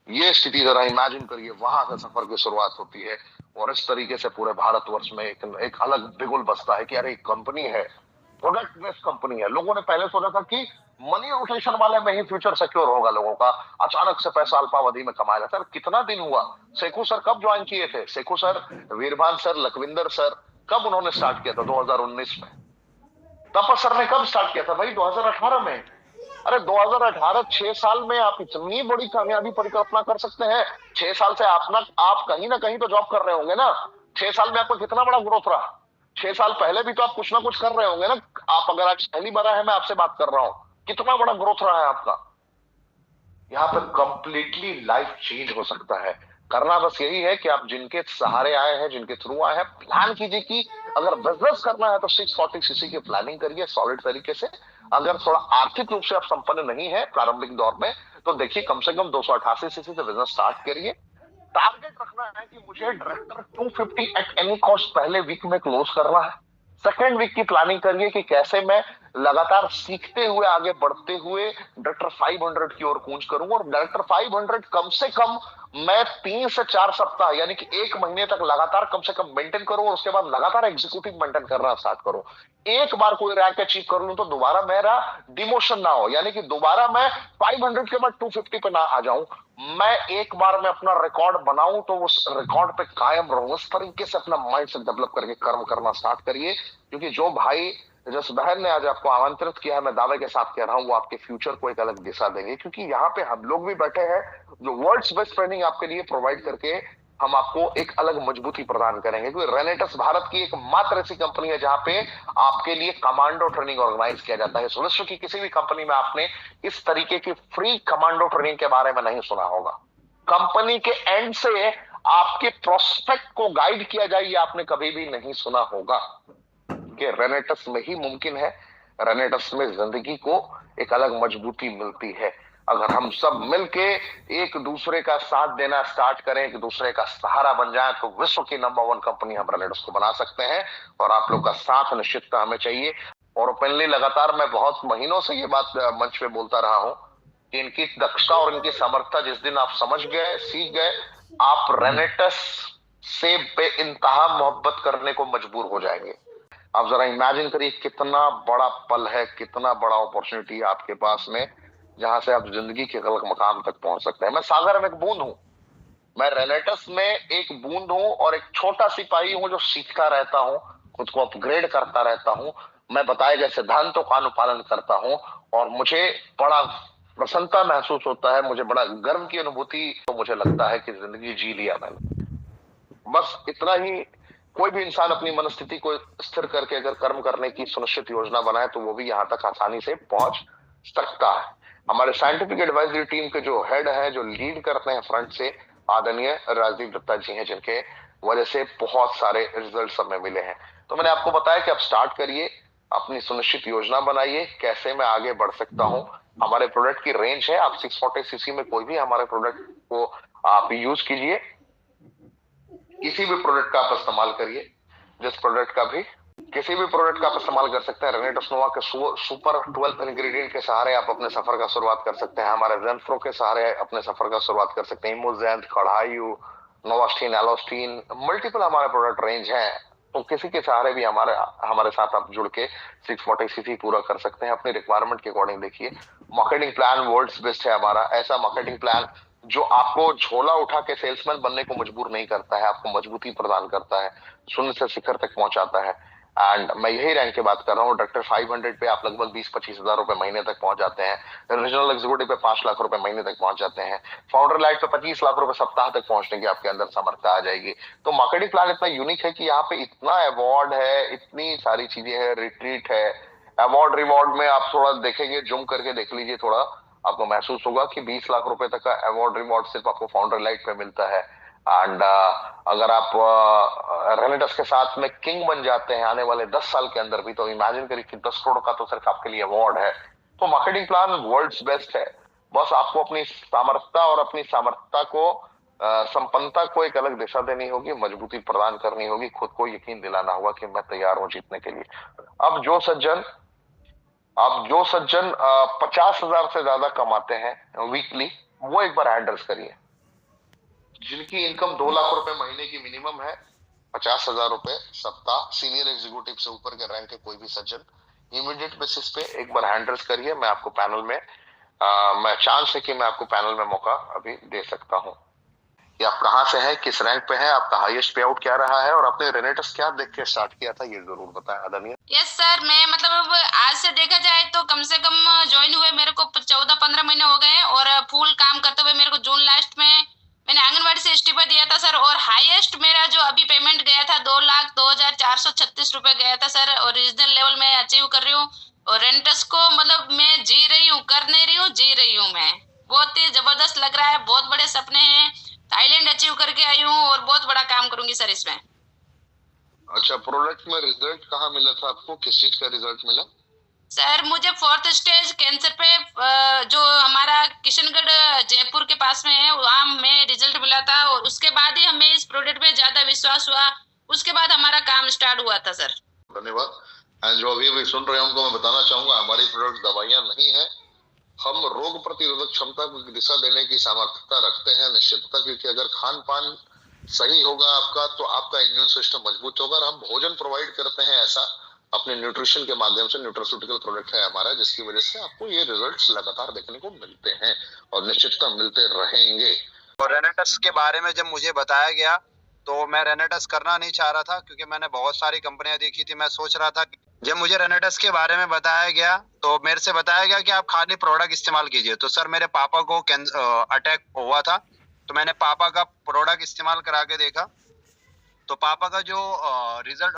ये स्थिति जरा इमेजिन करिए, वहां से सफर की शुरुआत होती है। और इस तरीके से पूरे भारतवर्ष में एक अलग बिगुल बसता है कि अरे एक कंपनी है, प्रोडक्ट बेस्ड कंपनी है। लोगों ने पहले सोचा था कि मनी रोटेशन वाले में ही फ्यूचर सिक्योर होगा लोगों का, अचानक से पैसा अल्पावधि में कमाएगा। सर कितना दिन हुआ, सेखू सर कब ज्वाइन किए थे? Sekhu sir, Veerbhan sir, Lakhwinder sir, कब उन्होंने स्टार्ट किया था? 2019 में। तपस सर ने कब स्टार्ट किया था भाई? 2018 में। अरे 2018, 6 साल में आप इतनी बड़ी कामयाबी परिकल्पना कर सकते हैं? 6 साल से आप कहीं ना कहीं तो जॉब कर रहे होंगे ना। 6 साल में आपका कितना बड़ा ग्रोथ रहा? 6 साल पहले भी तो आप कुछ ना कुछ कर रहे होंगे ना। आप अगर आज पहली बार आए हैं, मैं आपसे बात कर रहा हूं, कितना बड़ा ग्रोथ रहा है आपका। यहाँ पर कंप्लीटली लाइफ चेंज हो सकता है। करना बस यही है कि आप जिनके सहारे आए हैं, जिनके थ्रू आए हैं, प्लान कीजिए कि अगर बिजनेस करना है तो 640 सीसी की प्लानिंग करिए सॉलिड तरीके से। अगर थोड़ा आर्थिक रूप से आप संपन्न नहीं है प्रारंभिक दौर में, तो देखिए कम से कम 288 सीसी से बिजनेस स्टार्ट करिए। टारगेट रखना है कि मुझे डायरेक्टर 250 एट एनी कॉस्ट पहले वीक में क्लोज करना है। सेकेंड वीक की प्लानिंग करिए कि कैसे मैं लगातार सीखते हुए आगे बढ़ते हुए डायरेक्टर 500 की ओर कूच करूंगा। और डायरेक्टर 500 कम से कम मैं 3 से 4 सप्ताह यानी कि 1 महीने तक लगातार कम से कम मेंटेन करूं, और उसके बाद लगातार एग्जीक्यूटिव मेंटेन करना स्टार्ट करूं। एक बार कोई रैंक अचीव कर लूं तो दोबारा मेरा डिमोशन ना हो, यानी कि दोबारा मैं 500 के बाद 250 पे ना आ जाऊं। मैं एक बार में अपना रिकॉर्ड बनाऊं तो उस रिकॉर्ड पे कायम रहूं। इस तरीके से अपना माइंड से डेवलप करके कर्म करना स्टार्ट करिए। क्योंकि जो भाई, जिस बहन ने आज आपको आमंत्रित किया है, मैं दावे के साथ कह रहा हूं, वो आपके फ्यूचर को एक अलग दिशा देंगे। क्योंकि यहाँ पे हम लोग भी बैठे हैं जो वर्ल्ड्स बेस्ट ट्रेनिंग आपके लिए प्रोवाइड करके हम आपको एक अलग मजबूती प्रदान करेंगे। क्योंकि रेनेटस भारत की एकमात्र ऐसी कंपनी है जहां पे आपके लिए कमांडो ट्रेनिंग ऑर्गेनाइज किया जाता है। विश्व की किसी भी कंपनी में आपने इस तरीके की फ्री कमांडो ट्रेनिंग के बारे में नहीं सुना होगा। कंपनी के एंड से आपके प्रोस्पेक्ट को गाइड किया जाए, ये आपने कभी भी नहीं सुना होगा। कि रेनेटस में ही मुमकिन है। रेनेटस में जिंदगी को एक अलग मजबूती मिलती है। अगर हम सब मिलके एक दूसरे का साथ देना स्टार्ट करें, एक दूसरे का सहारा बन जाए, तो विश्व की नंबर 1 कंपनी हम रेनेटस को बना सकते हैं। और आप लोग का साथ निश्चितता हमें चाहिए। और ओपनली लगातार मैं बहुत महीनों से ये बात मंच पे बोलता रहा हूं कि इनकी दक्षता और इनकी समर्थता जिस दिन आप समझ गए, सीख गए, आप रेनेटस से बेइंतहा मोहब्बत करने को मजबूर हो जाएंगे। आप जरा इमेजिन करिए कितना बड़ा पल है, कितना बड़ा अपॉर्चुनिटी है आपके पास में, जहां से आप जिंदगी के अलग मकाम तक पहुंच सकते हैं। मैं सागर में एक बूंद हूं, मैं रेनेटस में एक बूंद हूं और एक छोटा सिपाही हूं जो सीखता रहता हूं, खुद को अपग्रेड करता रहता हूं। मैं बताए गए सिद्धांतों का अनुपालन करता हूं और मुझे बड़ा प्रसन्नता महसूस होता है, मुझे बड़ा गर्व की अनुभूति, तो मुझे लगता है कि जिंदगी जी लिया मैंने। बस इतना ही। कोई भी इंसान अपनी मनस्थिति को स्थिर करके अगर कर्म करने की सुनिश्चित योजना बनाए तो वो भी यहाँ तक आसानी से पहुंच सकता है। हमारे साइंटिफिक एडवाइजरी टीम के जो हेड है, जो लीड करते हैं फ्रंट से, आदरणीय राजदीप दत्ता जी हैं, जिनके वजह से बहुत सारे रिजल्ट हमें मिले हैं। तो मैंने आपको बताया कि आप स्टार्ट करिए, अपनी सुनिश्चित योजना बनाइए, कैसे मैं आगे बढ़ सकता हूँ। हमारे प्रोडक्ट की रेंज है, आप 640 सीसी में कोई भी हमारे प्रोडक्ट को आप यूज कीजिए। किसी भी प्रोडक्ट का आप इस्तेमाल करिए, जिस प्रोडक्ट का भी, किसी भी प्रोडक्ट का आप इस्तेमाल कर सकते हैं। रेनेटस नोवा के सुपर 12 इंग्रेडिएंट के सहारे आप अपने सफर का शुरुआत कर सकते हैं। हमारे जेंफ्रो के सहारे अपने सफर का शुरुआत कर सकते हैं। इमोजेंथ, कढ़ायु, नोवास्टीन, एलोस्टीन, मल्टीपल हमारे प्रोडक्ट रेंज है। तो किसी के सहारे भी हमारे हमारे साथ आप जुड़ के 640 सीसी पूरा कर सकते हैं। अपनी रिक्वायरमेंट के अकॉर्डिंग देखिए। मार्केटिंग प्लान वर्ल्ड्स बेस्ट है हमारा। ऐसा मार्केटिंग प्लान जो आपको झोला उठा के सेल्समैन बनने को मजबूर नहीं करता है, आपको मजबूती प्रदान करता है, शून्य से शिखर तक पहुंचाता है। एंड मैं यही रैंक की बात कर रहा हूँ। डायरेक्टर 500 पे आप लगभग 20-25 हजार रुपए महीने तक पहुंच जाते हैं। रीजनल एग्जीक्यूटिव पे 5 लाख रुपए महीने तक पहुंच जाते हैं। फाउंडर लाइट पे 25 लाख रुपए सप्ताह तक पहुंचने की आपके अंदर समर्थ आ जाएगी। तो मार्केटिंग प्लान इतना यूनिक है कि यहाँ पे इतना अवार्ड है, इतनी सारी चीजें है, रिट्रीट है। अवार्ड रिवॉर्ड में आप थोड़ा देखेंगे, जूम करके देख लीजिए थोड़ा, आपको महसूस होगा कि 20 लाख रुपए तक का अवार्ड रिवॉर्ड सिर्फ आपको फाउंडर लाइट पे मिलता है। एंड अगर आप रेनेटस के साथ में किंग बन जाते हैं आने वाले 10 साल के अंदर भी, तो इमेजिन करिए कि 10 करोड़ का तो सिर्फ आपके लिए अवार्ड है। तो मार्केटिंग प्लान वर्ल्ड्स बेस्ट है। बस आपको अपनी सामर्थ्यता और अपनी सामर्थ्यता को, संपन्नता को एक अलग दिशा देनी होगी, मजबूती प्रदान करनी होगी, खुद को यकीन दिलाना होगा कि मैं तैयार हूं जीतने के लिए। अब जो सज्जन अब जो सज्जन 50,000 से ज्यादा कमाते हैं वीकली, वो एक बार एड्रेस करिए। जिनकी इनकम 2 लाख रुपए महीने की मिनिमम है, 50,000 रुपए सप्ताह, सीनियर एग्जीक्यूटिव से ऊपर के रैंक के कोई भी सज्जन इमीडिएट बेसिस पे एक बार हैंड रेज करिए। मैं आपको पैनल में मैं चांस है कि मैं आपको पैनल में मौका अभी दे सकता हूं। कि आप कहाँ से हैं, किस रैंक पे हैं, आपका हाईएस्ट पे आउट क्या रहा है, और आपने रेनेटस क्या देख के स्टार्ट किया था, ये जरूर बताएं आदरणीय। यस सर, मैं मतलब अब आज से देखा जाए तो कम से कम ज्वाइन हुए मेरे को 14-15 महीने हो गए हैं, और फुल काम करते हुए मेरे को जून लास्ट में मैंने आंगनबाड़ी से इस्तीफा दिया था सर। और हाईएस्ट मेरा जो अभी पेमेंट गया था 2,02,436 रुपए गया था सर, और रीजनल लेवल में अचीव कर रही हूँ। और रेंटस को मतलब मैं जी रही हूँ, कर नहीं रही हूँ, जी रही हूँ मैं। बहुत ही जबरदस्त लग रहा है, बहुत बड़े सपने हैं। थाईलैंड अचीव करके आई हूँ और बहुत बड़ा काम करूंगी सर इसमें। अच्छा, प्रोडक्ट में रिजल्ट कहाँ मिला था आपको, किस चीज का रिजल्ट मिला? सर मुझे 4th स्टेज कैंसर पे जो हमारा किशनगढ़ जयपुर के पास में है, वहाँ में रिजल्ट मिला था, और उसके बाद ही हमें इस प्रोडक्ट पे ज्यादा विश्वास हुआ। उसके बाद हमारा काम स्टार्ट हुआ था सर। धन्यवाद। एंड जो अभी सुन रहे हैं उनको मैं बताना चाहूंगा, हमारी प्रोडक्ट दवाइयां नहीं है। हम रोग प्रतिरोधक क्षमता को दिशा देने की सामर्थ्यता रखते हैं, निश्चितता, क्योंकि अगर खान पान सही होगा आपका तो आपका इम्यून सिस्टम मजबूत होगा। और हम भोजन प्रोवाइड करते हैं ऐसा अपने न्यूट्रिशन के माध्यम से, न्यूट्रास्यूटिकल प्रोडक्ट है हमारा, जिसकी वजह से आपको ये रिजल्ट्स लगातार देखने को मिलते हैं और निश्चितता मिलते रहेंगे। और रेनेटस के बारे में जब मुझे बताया गया तो मैं रेनेटस करना नहीं चाह रहा था, क्योंकि मैंने बहुत सारी कंपनियां देखी थी। मैं सोच रहा था कि जब मुझे रेनेटस के बारे में बताया गया तो मेरे से बताया गया कि आप खाली प्रोडक्ट इस्तेमाल कीजिए। तो सर मेरे पापा को अटैक हुआ था, तो मैंने पापा का प्रोडक्ट इस्तेमाल करा के देखा, तो पापा का जो रिजल्ट